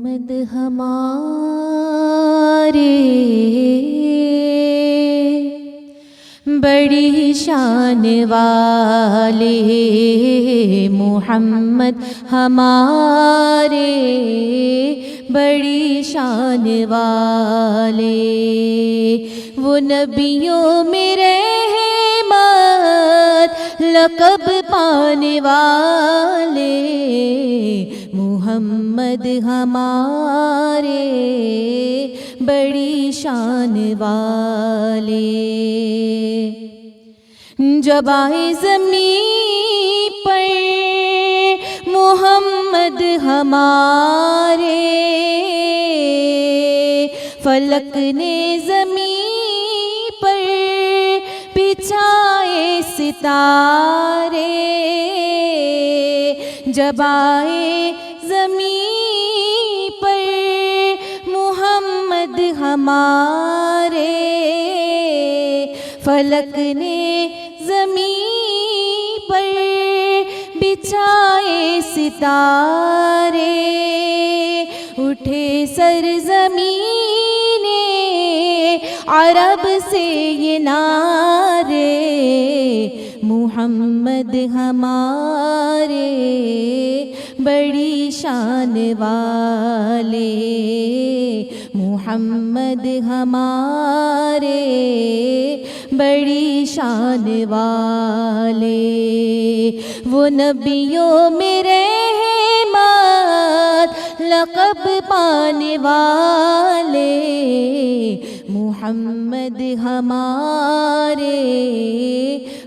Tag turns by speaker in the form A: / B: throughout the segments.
A: محمد ہمارے بڑی شان والے، محمد ہمارے بڑی شان والے، وہ نبیوں میں رحمت لقب پانے والے، محمد ہمارے بڑی شان والے۔ جب آئے زمین پر محمد ہمارے، فلک نے زمین پر بچھائے ستارے، جب آئے زمین پر محمد ہمارے، فلک نے زمین پر بچھائے ستارے، اٹھے سرزمین عرب سے یہ نعرے، محمد ہمارے بڑی شان والے، محمد ہمارے بڑی شان والے، وہ نبیوں میں رحمت لقب پانے والے، محمد ہمارے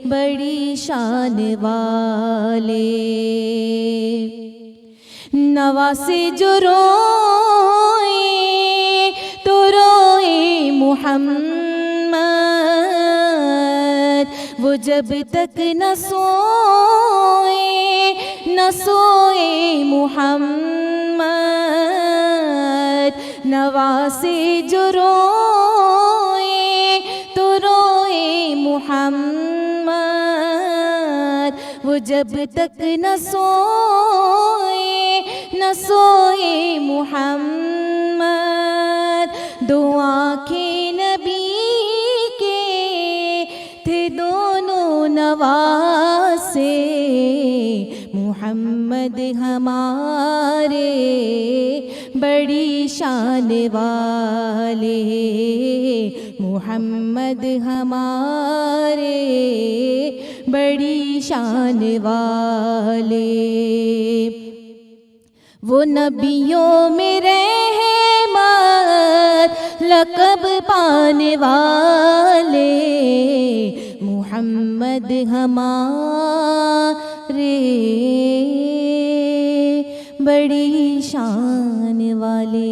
A: بڑی شان والے۔ نواسے جو روئے تو روئے محمد، وہ جب تک نہ سوئے محمد، نواسے جو روئے تو روئے محمد، وہ جب تک نہ سوئے محمد، دو آنکھیں نبی کے تھے دونوں نواسے، محمد ہمارے بڑی شان والے، محمد ہمارے بڑی شان والے، وہ نبیوں میں رحمت لقب پانے والے، محمد ہمارے بڑی شان والے۔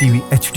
B: TV HD